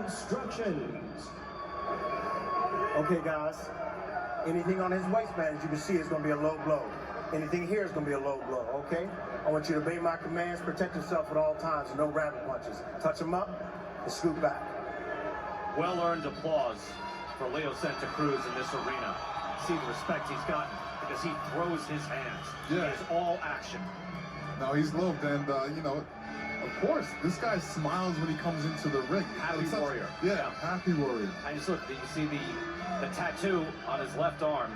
instructions. Okay, guys. Anything on his waistband, as you can see, is going to be a low blow. Anything here is going to be a low blow, okay? I want you to obey my commands, protect yourself at all times, no rabbit punches. Touch him up and scoot back. Well-earned applause for Leo Santa Cruz in this arena. See the respect he's gotten because he throws his hands. Yeah. He is all action. No, he's loved, and you know, of course, this guy smiles when he comes into the ring. Happy warrior. Yeah, happy warrior. And just look, you see the tattoo on his left arm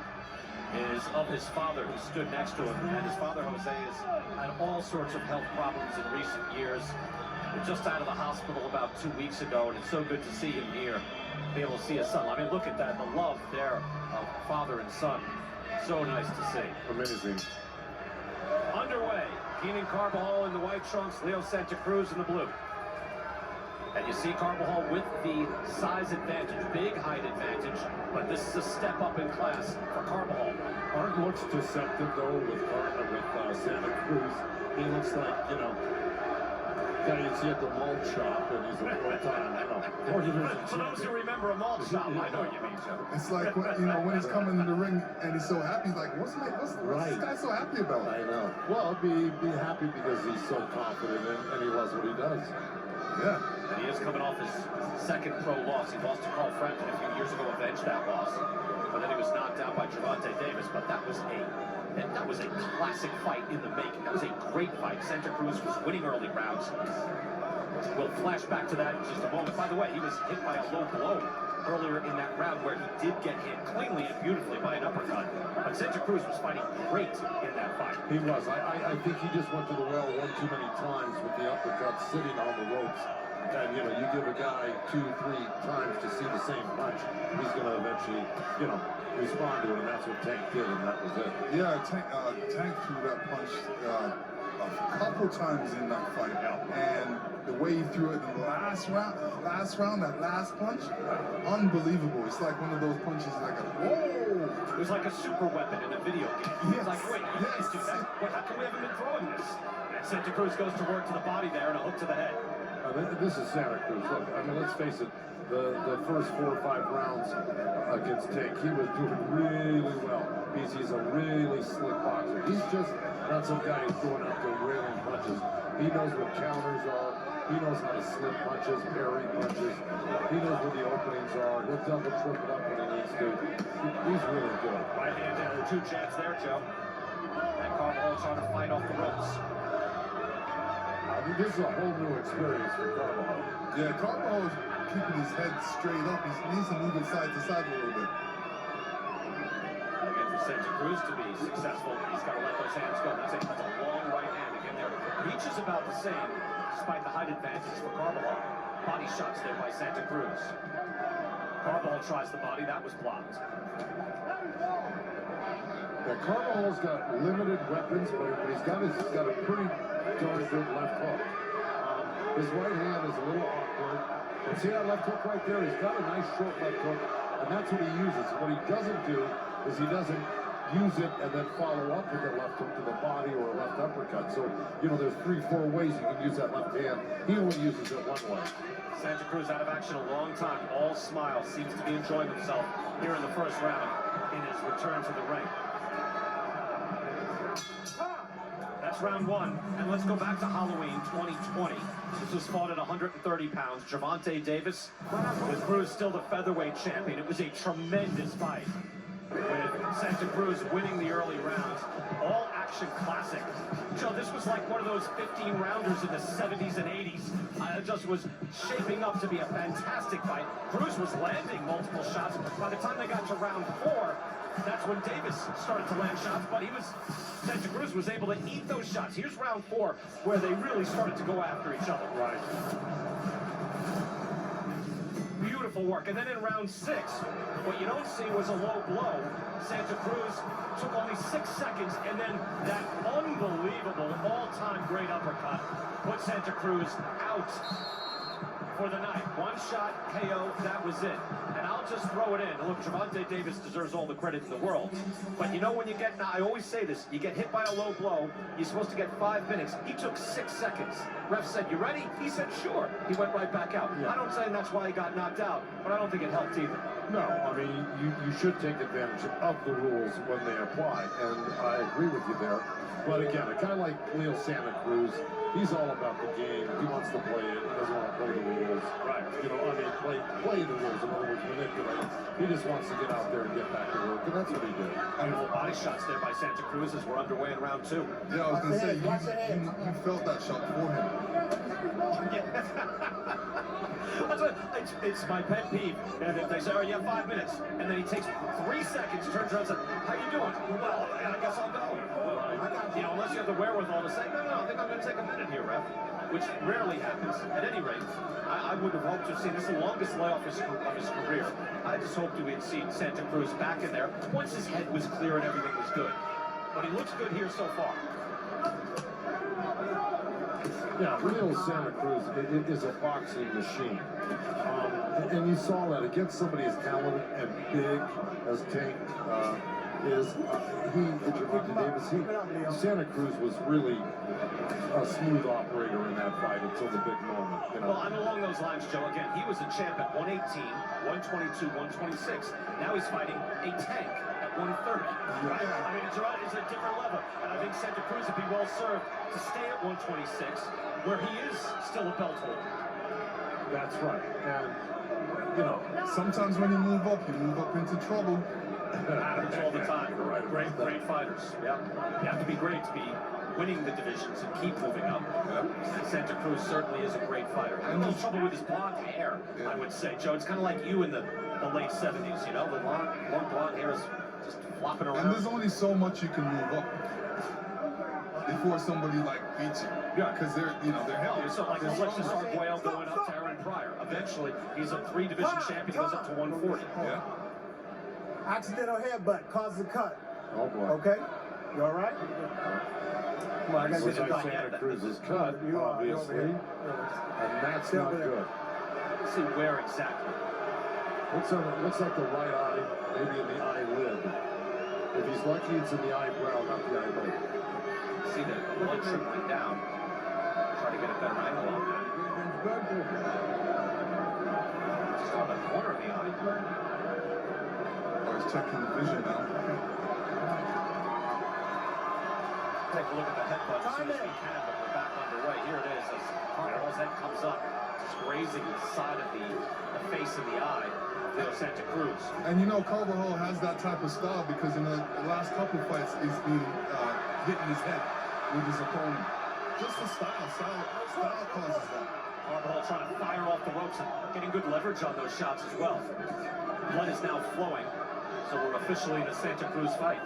is of his father who stood next to him. And his father, Jose, has had all sorts of health problems in recent years. Just out of the hospital about 2 weeks ago, and it's so good to see him here, be able to see his son. I mean, look at that, the love there of father and son. So nice to see. Amazing. Underway, Keenan Carabjal in the white trunks, Leo Santa Cruz in the blue. And you see Carabjal with the size advantage, big height advantage, but this is a step up in class for Carabjal. Art looks deceptive though with Santa Cruz. He looks like, you know, guy you see at the malt shop, and he's a full-time, For those who remember a malt shop, I know what you mean, Joe. It's like when, you know, when he's coming in the ring and he's so happy, he's like, what's this guy so happy about? I know. Well, be happy because he's so confident and he loves what he does. Yeah. And he is coming off his second pro loss. He lost to Carl Frampton a few years ago, avenged that loss. But then he was knocked out by Gervonta Davis. But that was a classic fight in the making. That was a great fight. Santa Cruz was winning early rounds. We'll flash back to that in just a moment. By the way, he was hit by a low blow earlier in that round where he did get hit cleanly and beautifully by an uppercut. But Santa Cruz was fighting great in that fight. He was. I think he just went to the well one too many times with the uppercut sitting on the ropes. And, you know, you give a guy 2, 3 times to see the same punch, he's going to eventually, you know, respond to it, and that's what Tank did, and that was it. Yeah, Tank threw that punch a couple times in that fight, and the way he threw it in the last round, that last punch, unbelievable. It's like one of those punches, like a whoa. It was like a super weapon in a video game. It's like, wait, you guys do that? Well, how come we haven't been throwing this? And Santa Cruz goes to work to the body there and a hook to the head. This is Santa Cruz. Look, I mean, let's face it. The first 4 or 5 rounds against Tank, he was doing really well because he's a really slick boxer. He's just not some guy who's going out there railing punches. He knows what counters are. He knows how to slip punches, parry punches. He knows where the openings are. He'll double, triple up when he needs to. He's really good. Right hand down, 2 jabs there, Joe. And Carabjal trying to fight off the ropes. I mean, this is a whole new experience for Carabjal. Yeah, Carabjal is keeping his head straight up. He needs to move it side to side a little bit. Again, for Santa Cruz to be successful, he's got to let those hands go. That's a long right hand. Again, their reach is about the same, despite the height advantage for Carabjal. Body shots there by Santa Cruz. Carabjal tries the body. That was blocked. Yeah, Carabjal's got limited weapons, but he's got a pretty darn good left hook. His right hand is a little awkward. But see that left hook right there? He's got a nice short left hook, and that's what he uses. What he doesn't do is he doesn't use it and then follow up with a left hook to the body or a left uppercut. So, you know, there's 3, 4 ways you can use that left hand. He only uses it one way. Santa Cruz out of action a long time. All smiles. Seems to be enjoying himself here in the first round in his return to the ring. That's round 1. And let's go back to Halloween 2020. This was fought at 130 pounds. Gervonta Davis with Cruz still the featherweight champion. It was a tremendous fight, with Santa Cruz winning the early rounds. All action classic. Joe, this was like one of those 15-rounders in the 70s and 80s. It just was shaping up to be a fantastic fight. Cruz was landing multiple shots. By the time they got to round 4, that's when Davis started to land shots, but Santa Cruz was able to eat those shots. Here's round 4, where they really started to go after each other. Right. Beautiful work. And then in round 6, what you don't see was a low blow. Santa Cruz took only 6 seconds, and then that unbelievable all-time great uppercut put Santa Cruz out for the night. One shot, KO, that was it. And I'll just throw it in. Look, Gervonta Davis deserves all the credit in the world. But you know when you get, now I always say this, you get hit by a low blow, you're supposed to get 5 minutes. He took 6 seconds. Ref said, you ready? He said, sure. He went right back out. Yeah. I don't say that's why he got knocked out, but I don't think it helped either. No, I mean, you should take advantage of the rules when they apply, and I agree with you there. But again, a guy like Leo Santa Cruz, he's all about the game. He wants to play it. He doesn't want to play the rules. Right. You know, I mean, play the rules. In other words, manipulate. He just wants to get out there and get back to work, and that's what he did. Beautiful body shots there by Santa Cruz as we're underway in round 2. Yeah, I was going to say, you felt that shot for him. It's my pet peeve. And if they say, oh, you have 5 minutes, and then he takes 3 seconds, turns around and says, how you doing? Well, I guess I'll go. You know, unless you have the wherewithal to say, no, I think I'm going to take a minute here, ref, which rarely happens. At any rate, I would have hoped to have seen this is the longest layoff of his career. I just hoped we had seen Santa Cruz back in there once his head was clear and everything was good. But he looks good here so far. Yeah, Leo Santa Cruz is a boxing machine. And you saw that against somebody as talented and big as Tank Gervonta Davis, Santa Cruz was really a smooth operator in that fight until the big moment. You know? Well, I'm along those lines, Joe. Again, he was a champ at 118, 122, 126. Now he's fighting a tank at 130. Right? I mean, it's a different level. And I think Santa Cruz would be well served to stay at 126, where he is still a belt holder. That's right. And, you know, Sometimes when you move up into trouble. Happens all the time. Great fighters. Yeah. You have to be great to be winning the divisions and keep moving up. And Santa Cruz certainly is a great fighter. I have no trouble with his blonde hair, I would say, Joe. It's kind of like you in the late 70s, you know? The long blonde hair is just flopping around. And there's only so much you can move up before somebody like beats you. Yeah. Because they're heavy. So like Alexis Arguello going up to Aaron Pryor. Eventually, he's a 3-division champion. He goes up to 140. Yeah. Accidental headbutt causes a cut. oh boy. Okay? You all right? Come on, I got Looks to like Santa Cruz is cut, obviously. And that's not good. Let's see where exactly. Looks like the right eye, maybe in the eyelid. If he's lucky, it's in the eyebrow, not the eyelid. See the blood trickling down. Try to get a better angle on that. Just on the corner of the eye. Or he's checking the vision now. Take a look at the headbutt as soon as we can, but we're back underway. Here it is as Carval's head comes up, just grazing the side of the face of the eye of Leo Santa Cruz. And you know, Carvajal has that type of style because in the last couple fights, he's been hitting his head with his opponent. Just the style causes that. Carvajal trying to fire off the ropes and getting good leverage on those shots as well. Blood is now flowing, so we're officially in a Santa Cruz fight.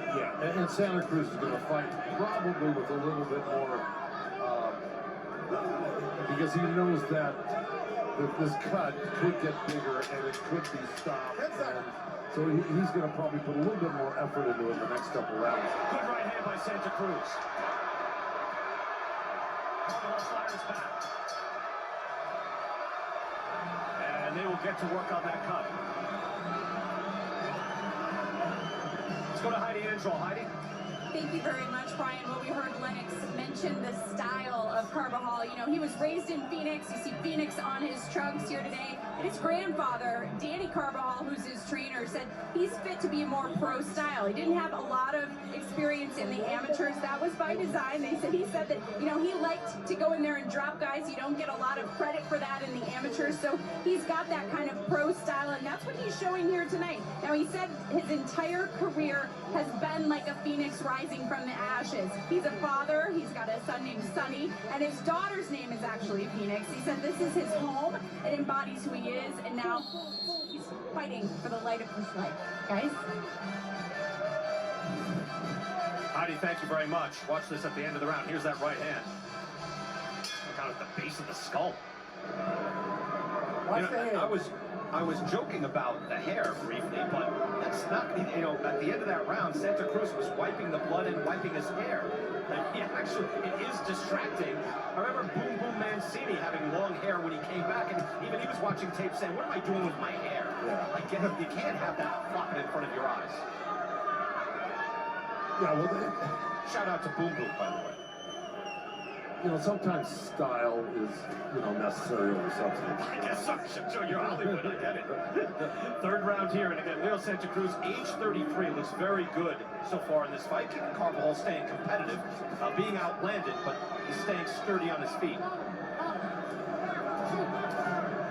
Yeah, and Santa Cruz is going to fight probably with a little bit more, because he knows that this cut could get bigger and it could be stopped. And so he's going to probably put a little bit more effort into it the next couple rounds. Good right hand by Santa Cruz. Carvajal fires back. And they will get to work on that cut. Let's go to Heidi Angel. Heidi? Thank you very much, Brian. Well, we heard Lennox mention the style of Carvajal. You know, he was raised in Phoenix. You see Phoenix on his trunks here today. And his grandfather, Danny Carvajal, who's his trainer, said he's fit to be a more pro style. He didn't have a lot of experience in the amateurs. That was by design. He said that, you know, he liked to go in there and drop guys. You don't get a lot of credit for that in the amateurs. So he's got that kind of pro style, and that's what he's showing here tonight. Now, he said his entire career has been like a phoenix rising from the ashes. He's a father. He's got a son named Sonny, and his daughter's name is actually Phoenix. He said this is his home. It embodies who he is, and now he's fighting for the light of his life. Guys? Heidi, thank you very much. Watch this at the end of the round. Here's that right hand. Look out at the base of the skull. Watch the hand. I was joking about the hair briefly, but that's not, you know, at the end of that round, Santa Cruz was wiping the blood and wiping his hair. Yeah, actually, it is distracting. I remember Boom Boom Mancini having long hair when he came back, and even he was watching tape saying, what am I doing with my hair? Yeah. I get it. You can't have that flopping in front of your eyes. Yeah, well, Shout out to Boom Boom, by the way. you know, sometimes style is, you know, necessary over substance. I guess I'm sure you're Hollywood, I get it. Third round here, and again, Leo Santa Cruz, age 33, looks very good so far in this fight. Keenan Carabjal staying competitive, being outlanded, but he's staying sturdy on his feet.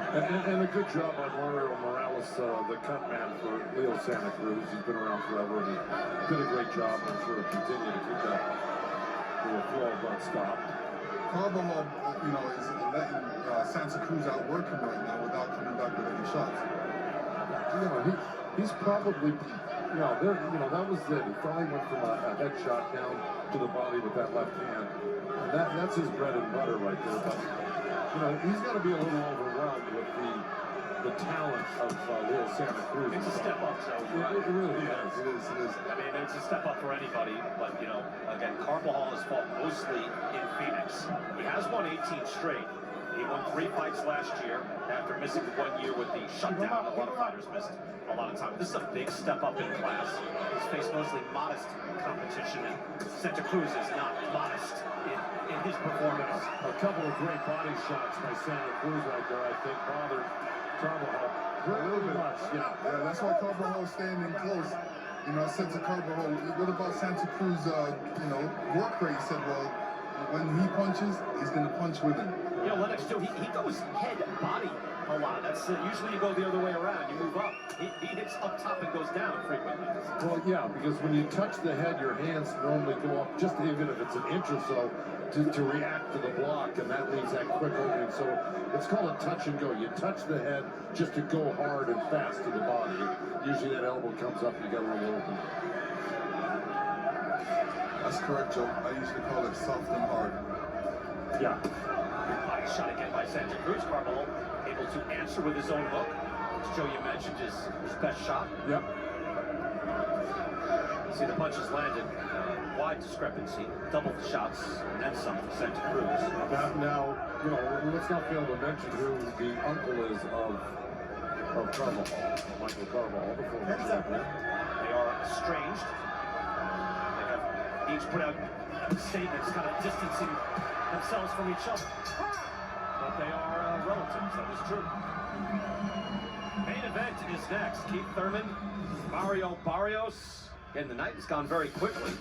And a good job by Mario Morales, the cut man for Leo Santa Cruz. He's been around forever and he did a great job. I'm sure he'll continue to keep that flow unstopped. Carvajal, you know, is letting Santa Cruz outwork him right now without coming back with any shots. You know, he's probably, you know, that was it. He finally went from a head shot down to the body with that left hand. And that's his bread and butter right there. But, you know, he's got to be a little overwhelmed with the talent of Leo Santa Cruz. It's a step up, so It really is. It is. I mean, it's a step up for anybody, but, you know, again, Carvajal has fought mostly in Phoenix. He has won 18 straight. He won 3 fights last year after missing 1 year with the shutdown. A lot of fighters missed a lot of time. This is a big step up in class. He's faced mostly modest competition, and Santa Cruz is not modest in his performance. A couple of great body shots by Santa Cruz right there, I think, bothered Carvajal pretty much. Yeah, that's why Carvajal is staying in close. You know, I said to Carvajal, what about Santa Cruz, you know, work rate? He said, well, when he punches, he's going to punch with him. You know, Lennox, too, he goes head, body a lot. That's usually you go the other way around. You move up. He hits up top and goes down frequently. Well, yeah, because when you touch the head, your hands normally go up just even if it's an inch or so to react to the block, and that leaves that quick opening. So it's called a touch and go. You touch the head just to go hard and fast to the body. Usually that elbow comes up, you got a little open. That's correct, Joe. I usually call it soft and hard. Yeah. Body shot again by Santa Cruz. Carvajal able to answer with his own hook. As Joe, you mentioned, his best shot. Yep. See, the punches landed. Wide discrepancy. Double the shots, and then some for Santa Cruz. Now, you know, let's not fail to mention who the uncle is of Carvajal, Michael Carvajal, the former champion. They are estranged. They have each put out statements kind of distancing themselves from each other. But they are relatives, that is true. Main event is next. Keith Thurman, Mario Barrios. Again, the night has gone very quickly.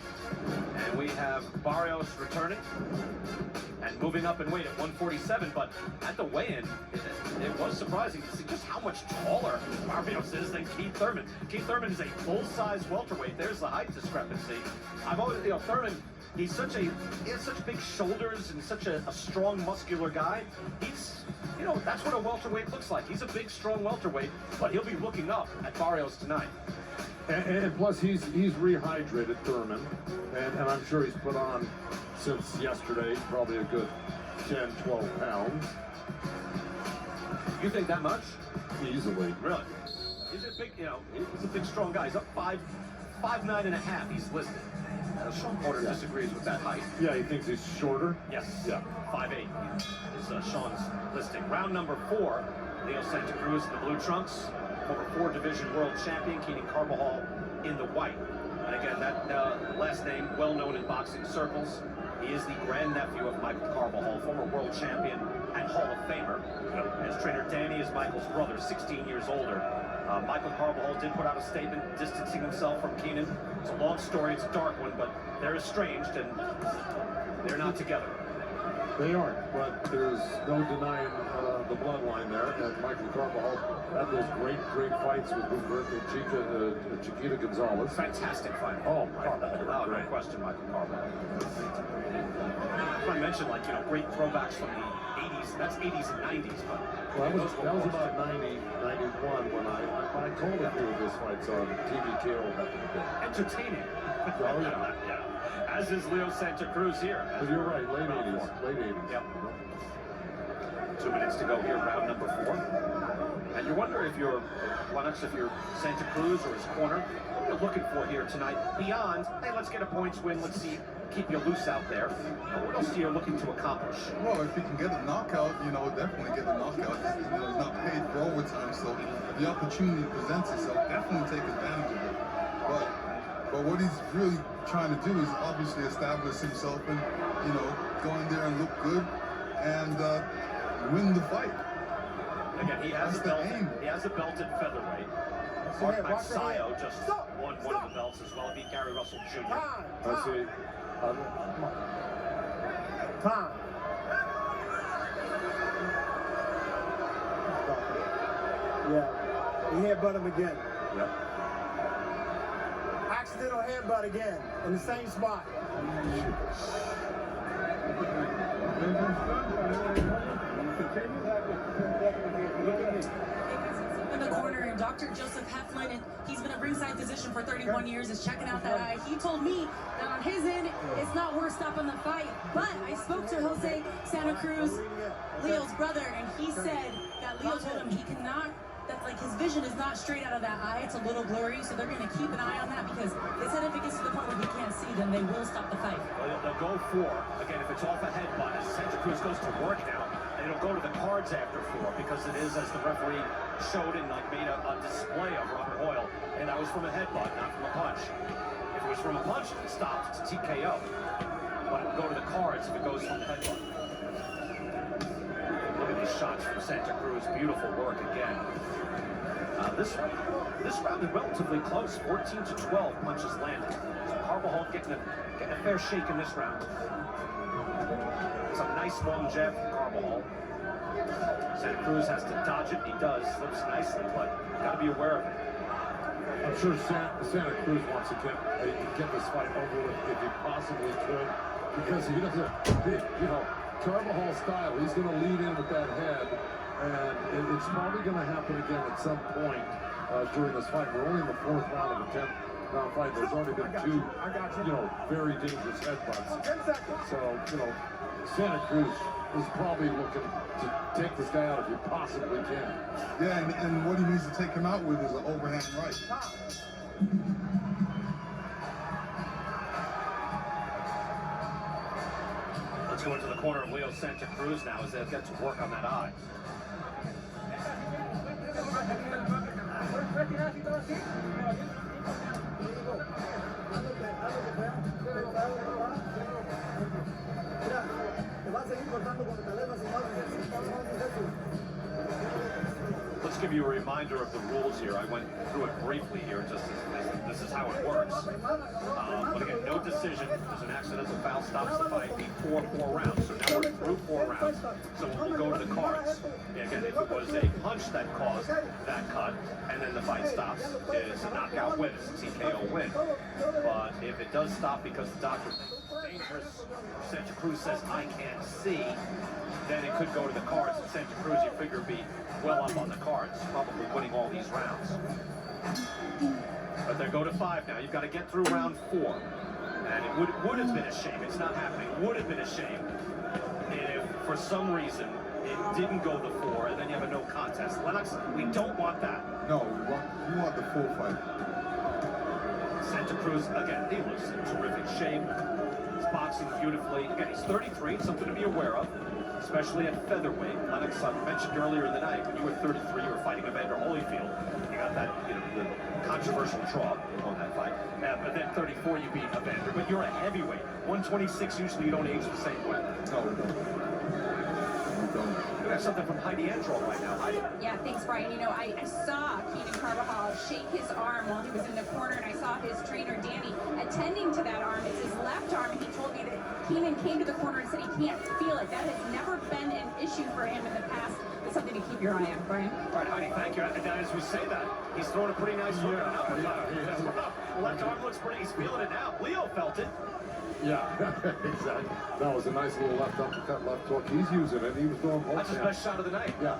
And we have Barrios returning and moving up in weight at 147. But at the weigh-in, it was surprising to see just how much taller Barrios is than Keith Thurman. Keith Thurman is a full-size welterweight. There's the height discrepancy. I've always, you know, Thurman, he has such big shoulders and such a strong, muscular guy. He's, you know, that's what a welterweight looks like. He's a big, strong welterweight, but he'll be looking up at Barrios tonight. And plus, he's rehydrated, Thurman, and I'm sure he's put on since yesterday probably a good 10, 12 pounds. You think that much? Easily. Really? He's a big, you know, he's a big, strong guy. He's up 5'9.5". He's listed. Sean Porter disagrees with that height. Yeah, he thinks he's shorter? Yes. Yeah. 5'8" is Sean's listing. Round number 4, Leo Santa Cruz in the blue trunks. Over 4 division world champion, Keenan Carabjal in the white. And again, that last name, well known in boxing circles. He is the grandnephew of Michael Carabjal, former world champion and Hall of Famer. His trainer Danny is Michael's brother, 16 years older. Michael Carabjal did put out a statement distancing himself from Keenan. It's a long story, it's a dark one, but they're estranged and they're not together. They aren't, but there's no denying the bloodline there. And Michael Carabjal had those great fights with Humberto Chiquita Gonzalez. Fantastic fight. Oh, my God. No question, Michael Carabjal. I mentioned, like, you know, great throwbacks from the 80s. That's 80s and 90s, but well, that was about 90, 91 when I called a few of his fights on TVKO back in the day. Entertaining. Oh, yeah. Yeah. As is Leo Santa Cruz here. But you're right, late 80s. Late 80s. Yep. 2 minutes to go here, round number 4. And you wonder if you're Santa Cruz or his corner, what you're looking for here tonight beyond, hey, let's get a points win, let's see keep you loose out there. What else are you looking to accomplish? Well, if he can get a knockout, definitely get a knockout. He's not paid for overtime, so the opportunity presents itself. Definitely take advantage of it. But what he's really trying to do is obviously establish himself and, go in there and look good and win the fight. Again, he has That's a belt. the aim. He has a belt in featherweight. Mark Sayo just won one of the belts as well. Beat Gary Russell Jr. I see. Time. Yeah. He headbutt him again. Yep. Accidental headbutt again in the same spot. In the corner, and Dr. Joseph Heflin, and he's been a ringside physician for 31 years, is checking out that eye. He told me that on his end, it's not worth stopping the fight. But I spoke to Jose Santa Cruz, Leo's brother, and he said that Leo told him he cannot, that like his vision is not straight out of that eye. It's a little blurry, so they're going to keep an eye on that because they said if it gets to the point where he can't see, then they will stop the fight. Well, they'll go for, again, if it's off a headbutt, as Santa Cruz goes to work now, and it'll go to the cards after 4 because it is, as the referee showed and made a display of Robert Hoyle, and that was from a headbutt, not from a punch. If it was from a punch, it stopped. It's a TKO. But it will go to the cards if it goes from the headbutt. Look at these shots from Santa Cruz. Beautiful work again. This round is relatively close. 14-12 punches landed. So Carvajal getting a fair shake in this round. It's a nice long jab from Carvajal. Santa Cruz has to dodge it. He does. Slips nicely, but got to be aware of it. I'm sure Santa Cruz wants to get this fight over with if he possibly could, because he doesn't, Carvajal's style, he's going to lead in with that head, and it's probably going to happen again at some point during this fight. We're only in the 4th round of a 10-round fight. There's already been 2, very dangerous headbutts. So, Santa Cruz is probably looking to take this guy out if he possibly can. Yeah, and what he needs to take him out with is an overhand right. Let's go into the corner of Leo Santa Cruz now as they get to work on that eye. Let's give you a reminder of the rules here. I went through it briefly here, just this is how it works. But again, no decision. There's an accidental foul, stops the fight before 4 rounds. So now we're through 4 rounds. So we'll go to the cards. Again, if it was a punch that caused that cut, and then the fight stops, it's a knockout win. It's a TKO win. But if it does stop because the doctor thinks it's dangerous, Santa Cruz says, I can't see, then it could go to the cards. And Santa Cruz, you figure, be well up on the cards, probably winning all these rounds. But they go to 5 now. You've got to get through round 4. And it would have been a shame. It's not happening. Would have been a shame if, for some reason, it didn't go to 4, and then you have a no contest. Lennox, we don't want that. No, we want the full fight. Santa Cruz, again, he looks in terrific shape. He's boxing beautifully. Again, he's 33, something to be aware of, especially at featherweight. Lennox, I mentioned earlier in the night, when you were 33, you were fighting Evander Holyfield. You got that, the controversial draw on that fight. But then 34, you beat Evander. But you're a heavyweight. 126, usually you don't age the same way. No, we don't. We have something from Heidi Androl right now. Heidi. Yeah, thanks, Brian. I saw Keenan Carabjal shake his arm while he was in the corner, and I saw his trainer, Danny, attending to that arm. It's his left arm, and he told me that Keenan came to the corner and said he can't feel it. That has never been an issue for him in the past. It's something to keep your eye on, Brian. All right, Heidi, thank you. And as we say that, he's throwing a pretty nice hook. The left arm looks pretty, he's feeling it now. Leo felt it. Yeah, exactly. That was a nice little left uppercut, left hook. He's using it. He was throwing both. That's his best shot of the night. Yeah.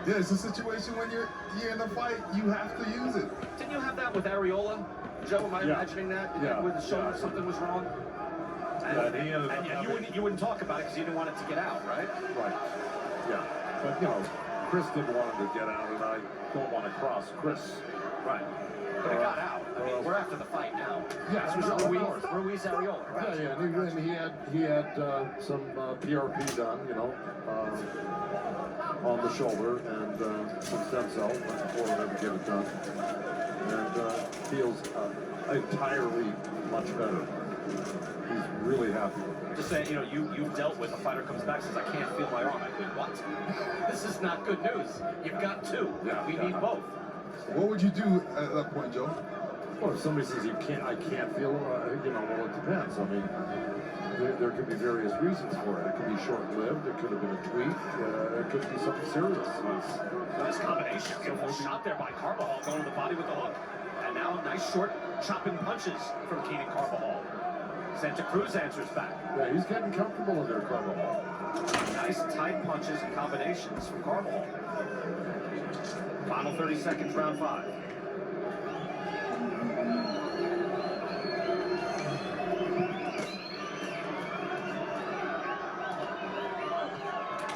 Yeah, it's a situation when you're in a fight, you have to use it. Didn't you have that with Areola? Joe, am I imagining that? Yeah. With the shoulder, something was wrong? And, he ended up you wouldn't talk about it because you didn't want it to get out, right? Right. Yeah. But, Chris didn't want him to get out, and I don't want to cross Chris. Right. But it got out. I We're after the fight now. Yeah, This was Ruiz Arreola, right? Yeah, and he had some PRP done, you know, on the shoulder and some stem cells before they would get it done, and feels entirely much better. He's really happy with it. Just saying, you know, you've dealt with a fighter comes back says I can't feel my arm. I think what? This is not good news. You've got two. Yeah, we need both. What would you do at that point, Joe? Well, if somebody says I can't feel, you know, well, it depends. I mean, there could be various reasons for it. It could be short-lived. It could have been a tweak. It could be something serious. This combination, beautiful shot there by Carvajal going to the body with the hook. And now nice short chopping punches from Keenan Carabjal. Santa Cruz answers back. Yeah, he's getting comfortable in there, Carvajal. Nice tight punches and combinations from Carvajal. Final 30 seconds, round 5.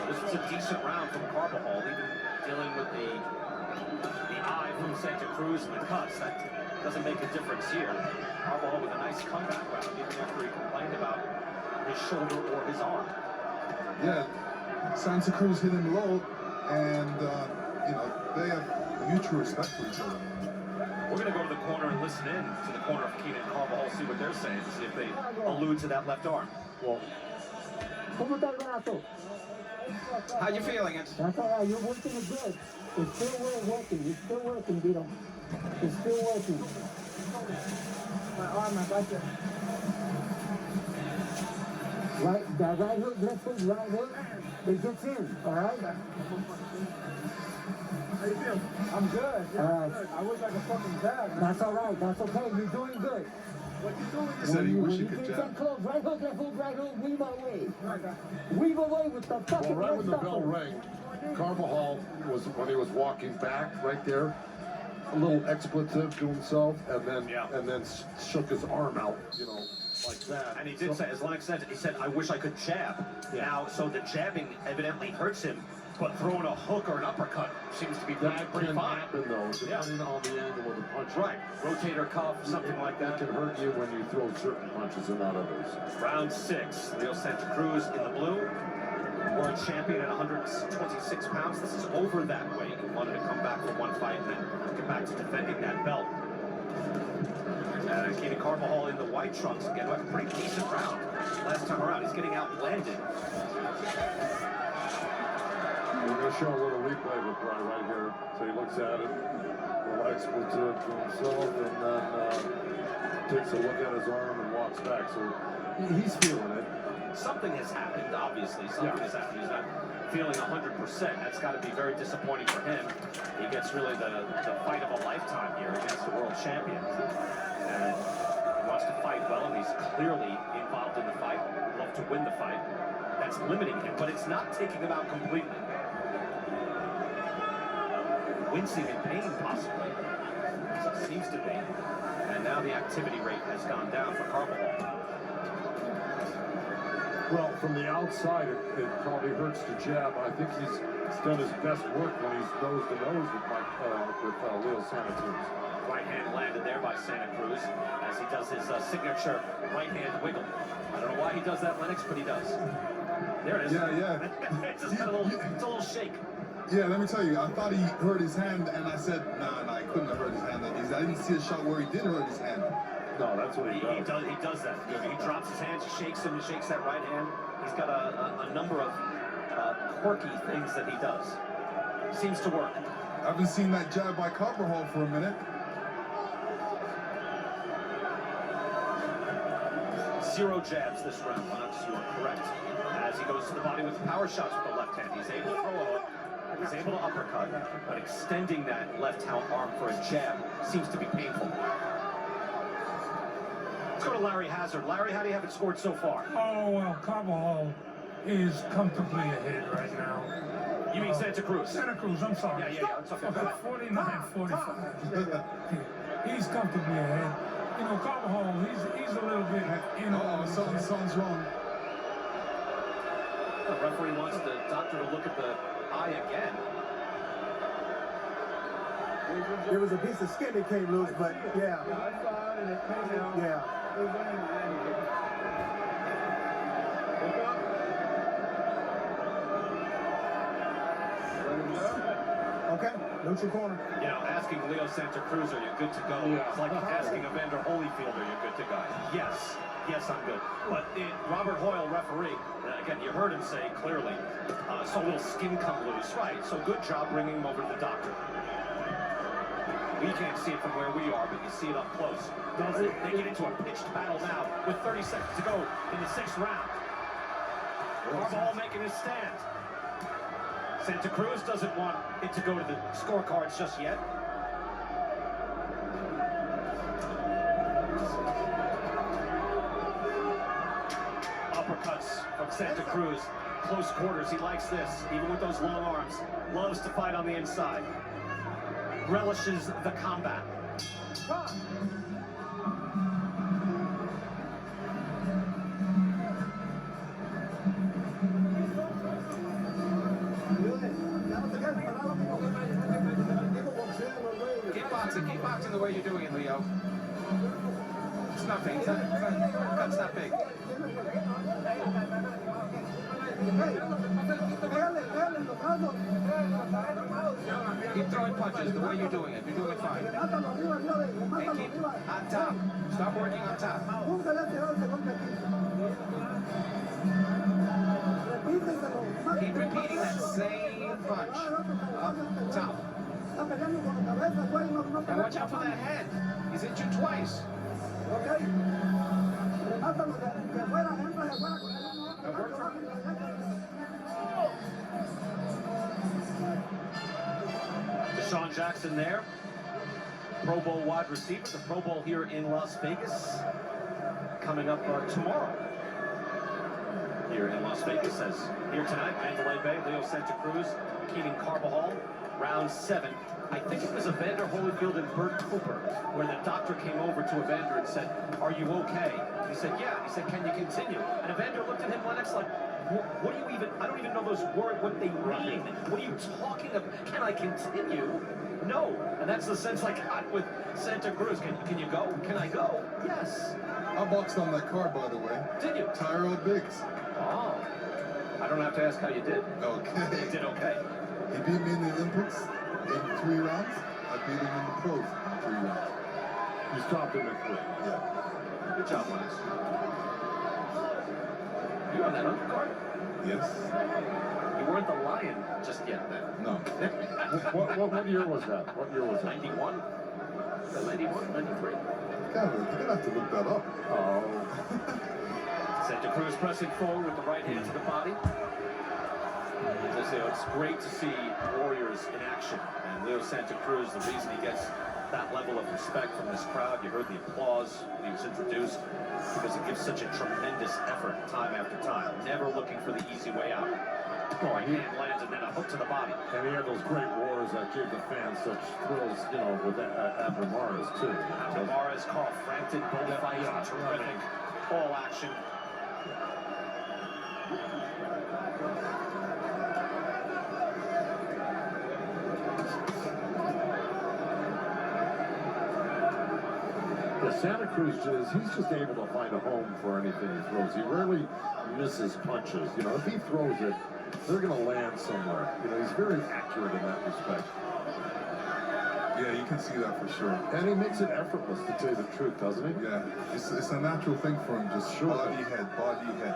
This was a decent round from Carvajal, even dealing with the eye from Santa Cruz and the cuts. That doesn't make a difference here. Carvajal with a nice comeback round, even after he complained about his shoulder or his arm. Yeah, Santa Cruz hit him low, and you know, they have mutual respect for each other. We're going to go to the corner and listen in to the corner of Keenan Carvajal, see what they're saying, see if they allude to that left arm. Well, how you feeling it? That's all right. You're working it good. It's still working. It's still working, Vito. It's still working. My arm, I got you. Right, that right hook, left hook, right hook. It gets in, all right? How you feel? I'm good. All right. I was like a fucking bag. That's all right. That's okay. You're doing good. What you doing? He said he wish he When could you get jab. that close, right hook, weave away. Weave away with the fucking right when the left bell upper. rang, Carvajal was, when he was walking back right there, a little expletive to himself, and then shook his arm out, you know, like that. And he did say, as Lennox said, he said, I wish I could jab. Yeah. Now, so the jabbing evidently hurts him, but throwing a hook or an uppercut seems to be That pretty can fine. happen though, depending on the angle of the punch. Right, rotator cuff, something like that. That can hurt you when you throw certain punches and not others. Round 6, Leo Santa Cruz in the blue, world champion at 126 pounds. This is over that weight. He wanted to come back for one fight and then get back to defending that belt. Keenan Carvajal in the white trunks again, a pretty decent round last time around. He's getting outlanded. We're going to show a little replay of it right here. So he looks at it, a little expletive to himself, and then takes a look at his arm and walks back. So he's feeling it. Something has happened, obviously. Something has happened. He's not feeling 100%. That's got to be very disappointing for him. He gets really the fight of a lifetime here against the world champion. And he wants to fight well, and he's clearly involved in the fight. Love to win the fight. That's limiting him, but it's not taking him out completely. Wincing in pain, possibly. As it seems to be. And now the activity rate has gone down for Carvajal. Well, from the outside, it probably hurts to jab. I think he's done his best work when he's nose to nose with Leo Santa Cruz. Right hand landed there by Santa Cruz as he does his signature right hand wiggle. I don't know why he does that, Lennox, but he does. There it is. Yeah. It's just got it's a little shake. Yeah, let me tell you, I thought he hurt his hand, and I said, nah, he couldn't have hurt his hand. I didn't see a shot where he did hurt his hand. No, that's what he does. He does that. He drops his hands, he shakes him, he shakes that right hand. He's got a number of quirky things that he does. Seems to work. I haven't seen that jab by Carvajal for a minute. 0 jabs this round, Lennox, you are correct. As he goes to the body with power shots with the left hand. He's able to throw a hook, he's able to uppercut, but extending that left hand arm for a jab seems to be painful. Let's go to Larry Hazard. Larry, how do you have it scored so far? Oh, well, Carvajal is comfortably ahead right now. You mean Santa Cruz? Santa Cruz, I'm sorry. Yeah, it's okay. 49-45. He's comfortably ahead. You know, Carvajal, he's a little bit, you know. Something's wrong. The referee wants the doctor to look at the eye again. There was a piece of skin that came loose, but yeah. Yeah. Okay, neutral corner. You know, asking Leo Santa Cruz, are you good to go? Yeah. It's like asking Evander Holyfield, are you good to go? Yes. Yes, I'm good. But Robert Hoyle, referee, again, you heard him say clearly, so a little skin come loose. Right, so good job bringing him over to the doctor. We can't see it from where we are, but you see it up close. They get into a pitched battle now with 30 seconds to go in the 6th round. Carvajal making his stand. Santa Cruz doesn't want it to go to the scorecards just yet. Uppercuts from Santa Cruz. Close quarters, he likes this, even with those long arms. Loves to fight on the inside. Relishes the combat. Keep boxing the way you're doing it, Leo. It's nothing. Cut's not big. Keep throwing punches the way you're doing it. You're doing it fine. Hey, keep on top. Stop working on top. Keep repeating that same punch. Up top. And watch out for that head. He's hit you twice. Deshaun Jackson there. Pro Bowl wide receiver. The Pro Bowl here in Las Vegas. Coming up tomorrow. Here in Las Vegas, as here tonight, Mandalay Bay, Leo Santa Cruz, Keenan Carabjal, round 7. I think it was Evander Holyfield and Bert Cooper, where the doctor came over to Evander and said, "Are you okay?" He said, "Yeah." He said, "Can you continue?" And Evander looked at him, Lennox, like, what do you even, I don't even know those words, what they mean. What are you talking about? Can I continue? No. And that's the sense I got with Santa Cruz. Can you go? Can I go? Yes. I boxed on that card, by the way. Did you? Tyrell Biggs. Oh. I don't have to ask how you did. Okay. You did okay. He beat me in the Olympics in 3 rounds. I beat him in the pros in 3 rounds. You stopped him at 3. Yeah. Good job, Lennox. You were on that undercard? Yes. You weren't the Lion just yet then. No. What year was that? What year was that? 91? 91, 93. God, you're gonna have to look that up. Oh. Santa Cruz pressing forward with the right hand to the body. As I say, it's great to see warriors in action. And Leo Santa Cruz, the reason he gets that level of respect from this crowd, you heard the applause when he was introduced, because he gives such a tremendous effort time after time, never looking for the easy way out. Right hand lands and then a hook to the body. And he had those great wars that gave the fans such thrills, you know, with Abramara's too. Abramara's, Carl Frampton, both fights, terrific, all action. Santa Cruz, he's just able to find a home for anything he throws. He rarely misses punches. You know, if he throws it, they're going to land somewhere. You know, he's very accurate in that respect. Yeah, you can see that for sure. And he makes it effortless, to tell you the truth, doesn't he? Yeah, it's a natural thing for him. Just body, head,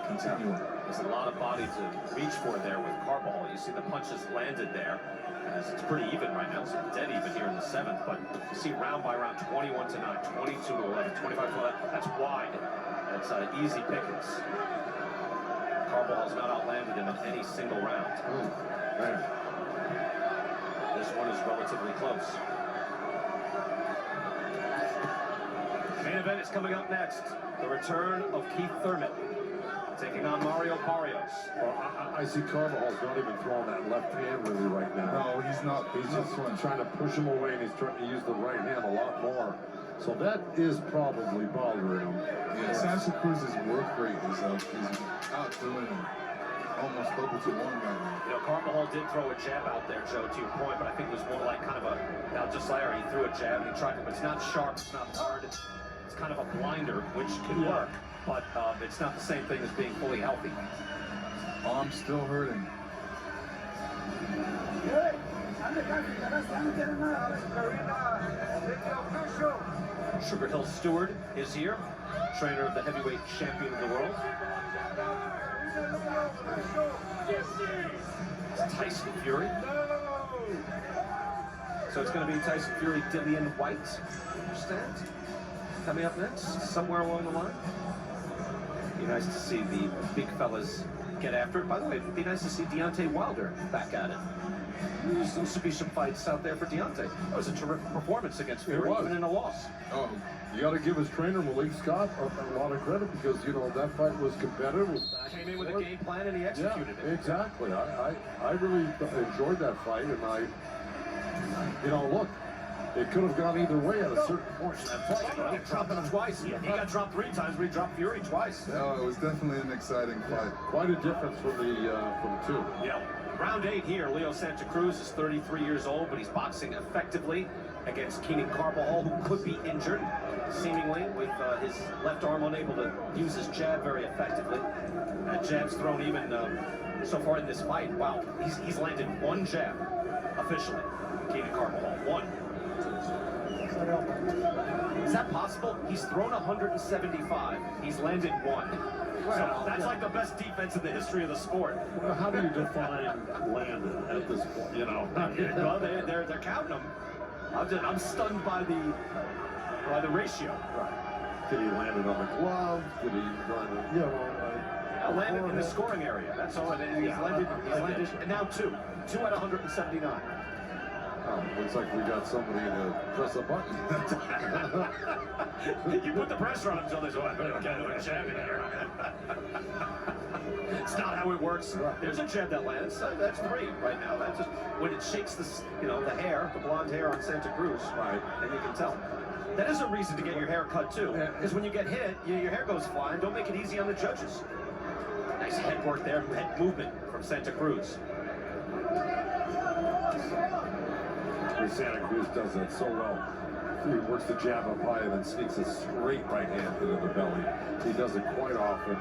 continuum. There's a lot of body to reach for there with Carvajal. You see the punches landed there. It's pretty even right now. It's dead even here in the 7th, but you see round by round, 21 to 9, 22 to 11, 25 to 11. That's wide. That's easy pickings. Carvajal's not outlanded him in any single round. Man. This one is relatively close. Main event is coming up next. The return of Keith Thurman, taking on Mario Barrios. Well, I see Carvajal's not even throwing that left hand really right now. No, he's not. He's just trying to push him away, and he's trying to use the right hand a lot more. So that is probably bothering him. Yeah, Santa Cruz's work rate is outdoing him. almost double to one guy. You know, Carvajal did throw a jab out there, Joe, to your point, but I think it was more like kind of a, now just like he threw a jab and he tried to, but it's not sharp, it's not hard, it's kind of a blinder, which can work, but it's not the same thing as being fully healthy. Arm's still hurting. Sugar Hill Stewart is here, trainer of the heavyweight champion of the world. It's Tyson Fury. So it's going to be Tyson Fury, Dillian White, understand? Coming up next, somewhere along the line. Be nice to see the big fellas get after it. By the way, it'd be nice to see Deontay Wilder back at it. There seems to be some fights out there for Deontay. That was a terrific performance against Fury, even in a loss. Oh, you got to give his trainer, Malik Scott, a lot of credit because, you know, that fight was competitive. Came in with a game plan and he executed it. Exactly. I really enjoyed that fight, and you know, look, it could have gone either way at a certain point. He dropped him twice. He got dropped 3 times, but he dropped Fury twice. No, it was definitely an exciting fight. Quite a difference from the two. Yeah. Round 8 here, Leo Santa Cruz is 33 years old, but he's boxing effectively against Keenan Carabjal, who could be injured, seemingly, with his left arm unable to use his jab very effectively. That jab's thrown even so far in this fight. Wow, he's landed 1 jab, officially, Keenan Carabjal, 1. Is that possible? He's thrown 175. He's landed 1. So that's like the best defense in the history of the sport. Well, how do you define landed at this point? You know, well, they're counting them. I'm stunned by the ratio. Right. Did he land it on the glove? Did he land it? You know, landed in the scoring area. That's all. And he's landed. And now 2 out of 179. Oh, looks like we got somebody to press a button. You put the pressure on him until they say, "I can't do a jab in here." It's not how it works. There's a jab that lands. That's 3 right now. That's just when it shakes the hair, the blonde hair on Santa Cruz. Right. And you can tell. That is a reason to get your hair cut too. Because when you get hit, your hair goes flying. Don't make it easy on the judges. Nice head work there, head movement from Santa Cruz. Santa Cruz does that so well. He works the jab up high and then sneaks a straight right hand into the belly. He does it quite often.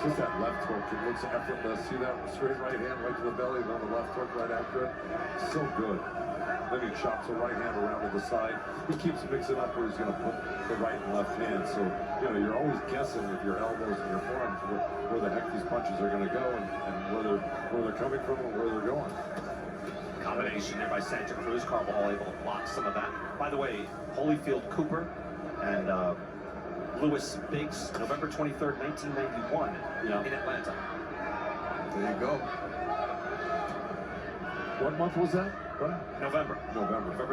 Just that left hook, it looks effortless. See that straight right hand right to the belly, and then the left hook right after it. So good. Then he chops a right hand around to the side. He keeps mixing up where he's going to put the right and left hand. So, you know, you're always guessing with your elbows and your forearms where the heck these punches are going to go and where they're coming from and where they're going. Combination there by Santa Cruz. Carvajal able to block some of that. By the way, Holyfield Cooper and Lewis Biggs, November 23rd, 1991 in Atlanta. There you go. What month was that? November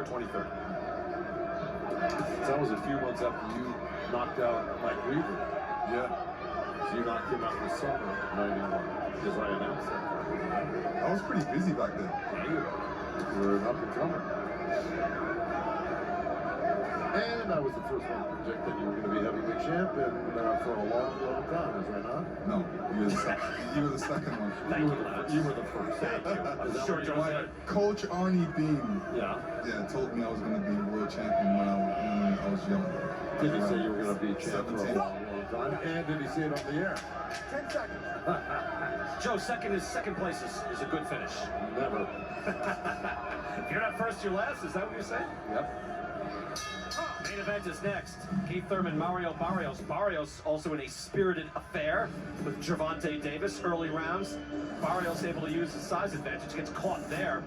23rd. That was a few months after you knocked out Mike Weaver. Yeah. So you knocked him out in the summer of 91, because I announced that. I was pretty busy back then. You were an up-and-comer. And I was the first one to predict that you were going to be heavyweight champion for a long, long time, is that not? No, you were the second one. Thank you, Lance. You were the first. Thank you. I'm sure Joe said. Coach Arnie Beam. Yeah. Yeah, told me I was going to be world champion when I was young. Did he say you were going to be champion for a 17. long, long time? And did he say it on the air? 10 seconds. Joe, second place is a good finish. Never. If you're not first, you're last. Is that what you're saying? Yep. Main event is next. Keith Thurman, Mario Barrios. Barrios also in a spirited affair with Gervonta Davis early rounds. Barrios able to use his size advantage, gets caught there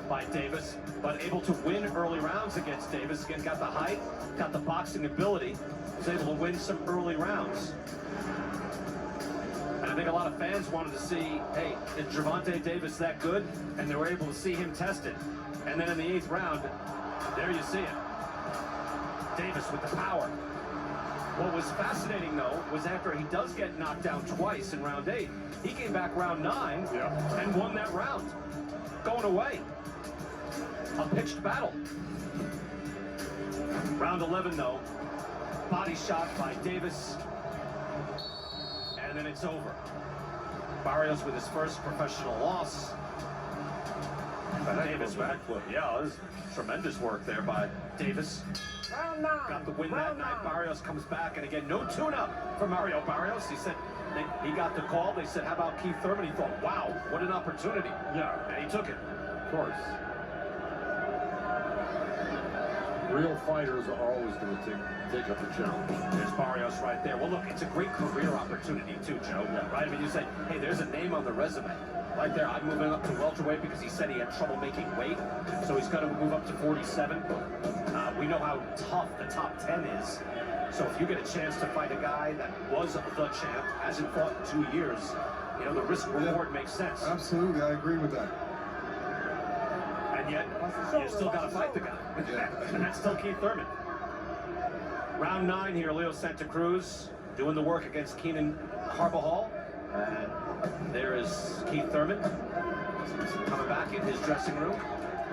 by Davis, but able to win early rounds against Davis. Again, got the height, got the boxing ability, was able to win some early rounds. And I think a lot of fans wanted to see, hey, is Gervonta Davis that good? And they were able to see him tested. And then in the 8th round, there you see it. Davis with the power. What was fascinating, though, was after he does get knocked down twice in round 8, he came back round 9 and won that round. Going away. A pitched battle. Round 11, though, body shot by Davis. And then it's over. Barrios with his first professional loss. Davis backflip. Yeah, this is tremendous work there by Davis. Got the win that night. Barrios comes back, and again, no tune-up for Mario Barrios. He said he got the call. They said, how about Keith Thurman? He thought, wow, what an opportunity. Yeah. And he took it. Of course. Real fighters are always going to take up a challenge. There's Barrios right there. Well, look, it's a great career opportunity, too, Joe. Yeah. Right? I mean, you say, hey, there's a name on the resume. Right there, I'm moving up to welterweight because he said he had trouble making weight, so he's got to move up to 47. We know how tough the top 10 is, so if you get a chance to fight a guy that was the champ, hasn't fought in 2 years, you know, the risk-reward makes sense. Absolutely, I agree with that. And yet, you still got to fight the guy, and that's still Keith Thurman. Round 9 here, Leo Santa Cruz doing the work against Keenan Carabjal. And there is Keith Thurman coming back in his dressing room.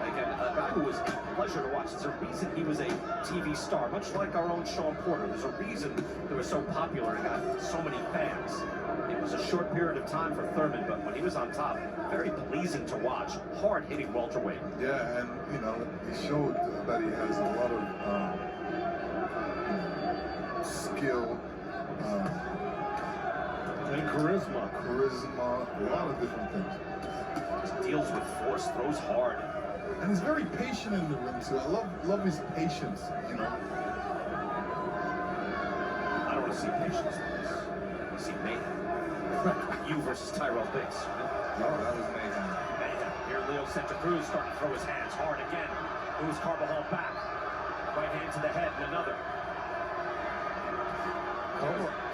Again, a guy who was a pleasure to watch. There's a reason he was a TV star, much like our own Sean Porter. There's a reason they were so popular and got so many fans. It was a short period of time for Thurman, but when he was on top, very pleasing to watch. Hard-hitting welterweight. Yeah, and, you know, he showed that he has a lot of skill. And charisma. A lot of different things. Just deals with force, throws hard. And he's very patient in the ring, too. I love his patience, you know. I don't want to see patience in this. I want to see mayhem. You versus Tyrell Biggs. No, that was mayhem. Mayhem. Here Leo Santa Cruz starting to throw his hands hard again. Moves Carabjal back. Right hand to the head and another.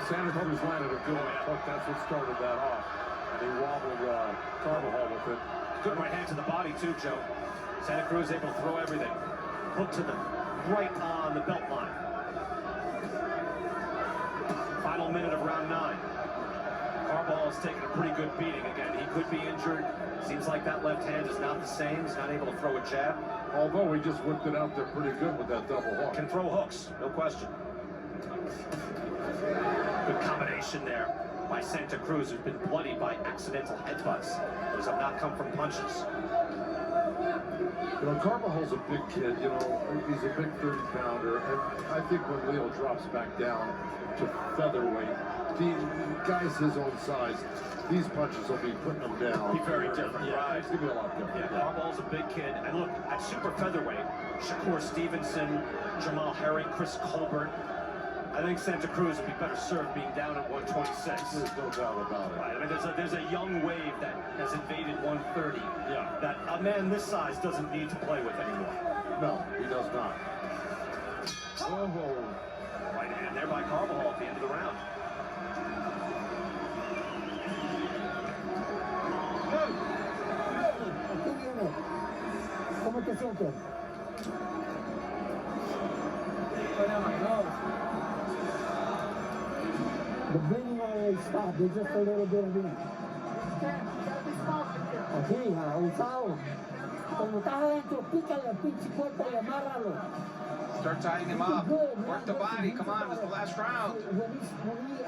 Santa Cruz landed a good hook. That's what started that off. And he wobbled Carabjal with it. Good right hand to the body, too, Joe. Santa Cruz able to throw everything. Hook to the right on the belt line. Final minute of round 9. Carabjal has taken a pretty good beating. Again, he could be injured. Seems like that left hand is not the same. He's not able to throw a jab. Although he just whipped it out there pretty good with that double hook. Can throw hooks, no question. Good combination there by Santa Cruz, who's been bloodied by accidental headbutts. Those have not come from punches. You know, Carvajal's a big kid, you know, he's a big 30-pounder, and I think when Leo drops back down to featherweight, the guys his own size, these punches will be putting them down. Be very different, yeah, right? It's going to be a lot different. Yeah, Carval's a big kid. And look, at super featherweight, Shakur Stevenson, Jamal Herring, Chris Colbert, I think Santa Cruz would be better served being down at 126. There's no doubt about it. Right. I mean, there's a young wave that has invaded 130. Yeah. That a man this size doesn't need to play with anymore. No, he does not. Oh, right hand there by Carvajal at the end of the round. ¿Cómo te sientes? The bleeding already stopped. There's just a little bit of bleeding. Aquí, abusado. Cuando estás adentro, pícale al pinche cuerpo y amárralo. Start tying him up. Work the body. Come on, it's the last round.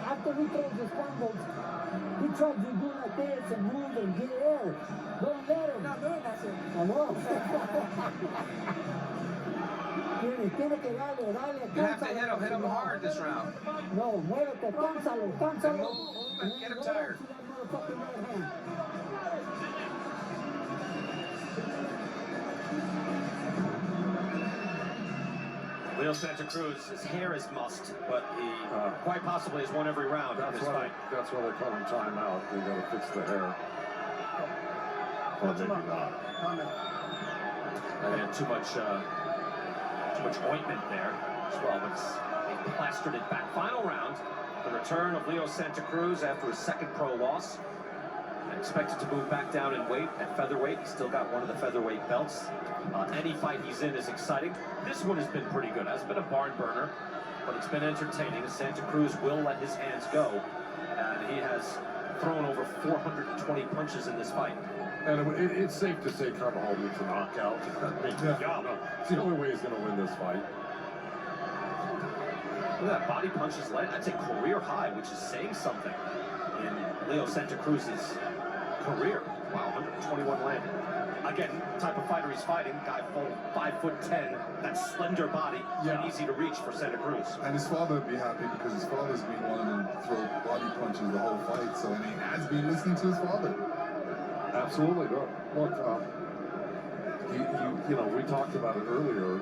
After he throws his combos, he tries to do like this and move and get air. Don't let him. No, I know. Tiene que dale. You have to hit him hard this round. No, muévete, cánsalo. Move, get him tired. Leo Santa Cruz, his hair is mussed, but he quite possibly has won every round in this fight. That's why they call him timeout. They got to fix the hair. Or maybe not. And too much ointment there as well, but they plastered it back. Final round, the return of Leo Santa Cruz after his second pro loss. Expected to move back down in weight at featherweight. He's still got one of the featherweight belts. Any fight he's in is exciting. This one has been pretty good. Hasn't been a barn burner, but it's been entertaining. Santa Cruz will let his hands go, and he has thrown over 420 punches in this fight. And it's safe to say Carvajal needs a knockout. It's the only way he's going to win this fight. Look at that body punches led. That's a career high, which is saying something. in Leo Santa Cruz's career. Wow, 121 landed. Again, type of fighter he's fighting, guy full 5'10", that slender body, and easy to reach for Santa Cruz. And his father would be happy because his father's been wanting him to throw body punches the whole fight, so and he has been listening to his father. Absolutely. Look, you know, we talked about it earlier at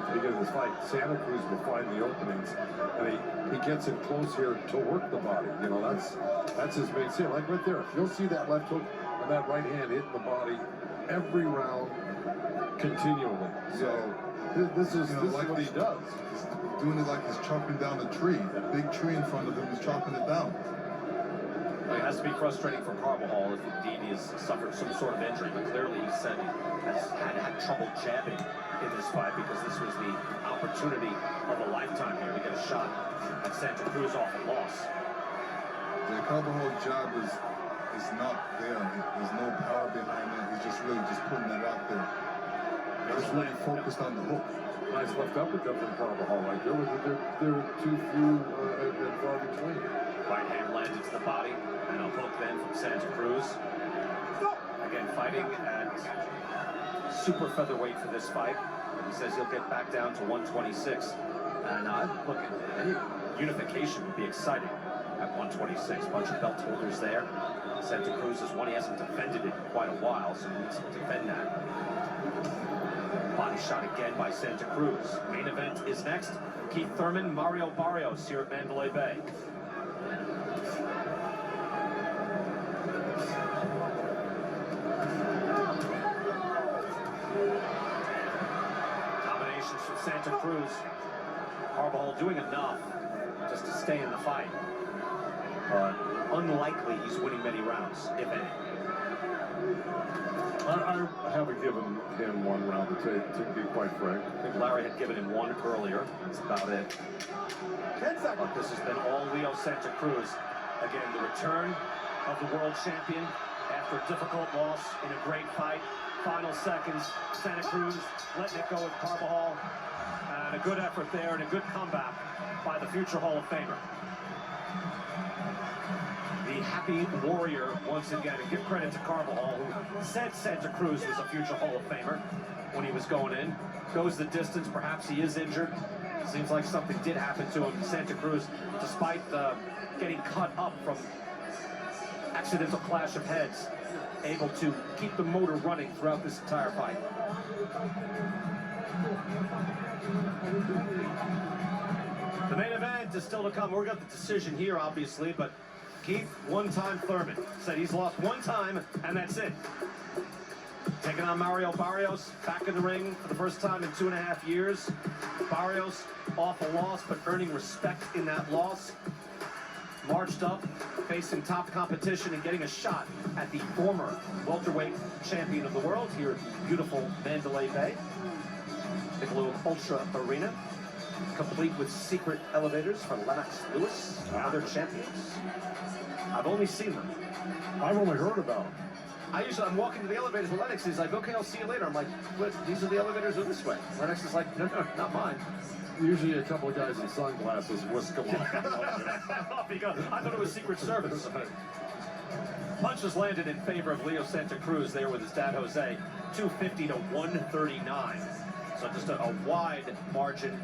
the beginning of this fight. Santa Cruz will find the openings, and he gets in close here to work the body. You know, that's his main skill. Like right there, you'll see that left hook and that right hand hitting the body every round continually. So this is like what he does. He's doing it like he's chopping down a tree. A big tree in front of him, he's chopping it down. It has to be frustrating for Carvajal if indeed he has suffered some sort of injury, but clearly he said he has had trouble jabbing in this fight because this was the opportunity of a lifetime here to get a shot at Santa Cruz off a loss. The Carvajal jab is not there. There's no power behind it. He's just really just putting it out there. He's really focused on the hook. Nice left uppercut from Carvajal right there. There are too few and far between. Right hand landed to the body, and a hook then from Santa Cruz. Again, fighting at super featherweight for this fight. He says he'll get back down to 126. And look, any unification would be exciting at 126. Bunch of belt holders there. Santa Cruz is one he hasn't defended in quite a while, so he needs to defend that. Body shot again by Santa Cruz. Main event is next. Keith Thurman, Mario Barrios here at Mandalay Bay. Combinations from Santa Cruz. Carvajal doing enough just to stay in the fight. Unlikely he's winning many rounds, if any. I haven't given him one round to be quite frank. I think Larry had given him one earlier. That's about it. 10 seconds. This has been all Leo Santa Cruz. Again, the return of the world champion after a difficult loss in a great fight. Final seconds, Santa Cruz letting it go with Carvajal. And a good effort there and a good comeback by the future Hall of Famer. The happy warrior once again, and give credit to Carvajal, who said Santa Cruz was a future Hall of Famer when he was going in. Goes the distance, perhaps he is injured. Seems like something did happen to him. Santa Cruz, despite getting cut up from accidental clash of heads, able to keep the motor running throughout this entire fight. The main event is still to come. We've got the decision here, obviously, but Keith, one-time Thurman, said he's lost one time, and that's it. Taking on Mario Barrios, back in the ring for the first time in 2.5 years. Barrios off a loss, but earning respect in that loss. Marched up, facing top competition and getting a shot at the former welterweight champion of the world here at the beautiful Mandalay Bay. The Blue Ultra Arena, complete with secret elevators for Lennox Lewis and other champions. I've only seen them. I've only heard about them. I'm walking to the elevators with Lennox. He's like, okay, I'll see you later. I'm like, what? These are the elevators are this way. Lennox is like, no, not mine. Usually a couple of guys in sunglasses whisk them off. Because I thought it was Secret Service. Punches landed in favor of Leo Santa Cruz there with his dad, Jose, 250 to 139. So just a wide margin.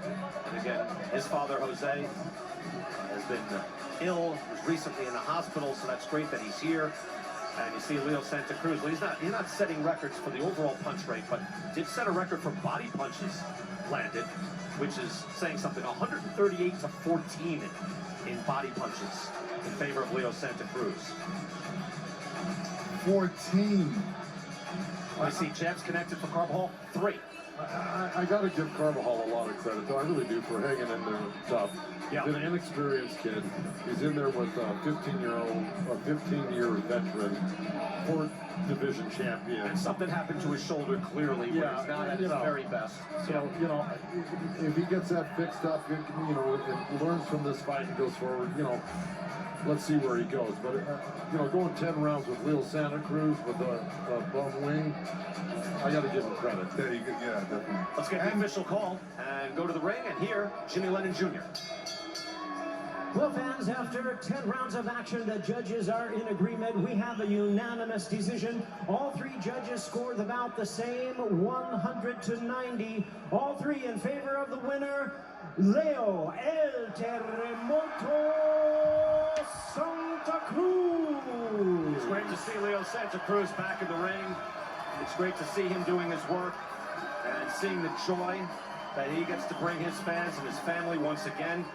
And again, his father, Jose, has been ill, was recently in the hospital, so that's great that he's here. And you see Leo Santa Cruz, well, he's not setting records for the overall punch rate, but did set a record for body punches landed, which is saying something. 138 to 14 in body punches in favor of Leo Santa Cruz. 14. I see jabs connected for Carvajal, 3. I got to give Carvajal a lot of credit, though. I really do, for hanging in there tough. Yeah. He's an inexperienced kid. He's in there with a 15-year veteran, 4th division champion. And something happened to his shoulder clearly, where he's not at his very best. So, you know, if he gets that fixed up, you know, and learns from this fight and goes forward, you know, let's see where he goes. But, you know, going 10 rounds with Leo Santa Cruz with a bum wing, I got to give him credit. There you go. Yeah, definitely. Let's get the official call and go to the ring and hear Jimmy Lennon Jr. Well, fans, after 10 rounds of action, the judges are in agreement. We have a unanimous decision. All three judges scored the bout the same, 100-90. All three in favor of the winner, Leo El Terremoto Santa Cruz. It's great to see Leo Santa Cruz back in the ring. It's great to see him doing his work and seeing the joy that he gets to bring his fans and his family once again.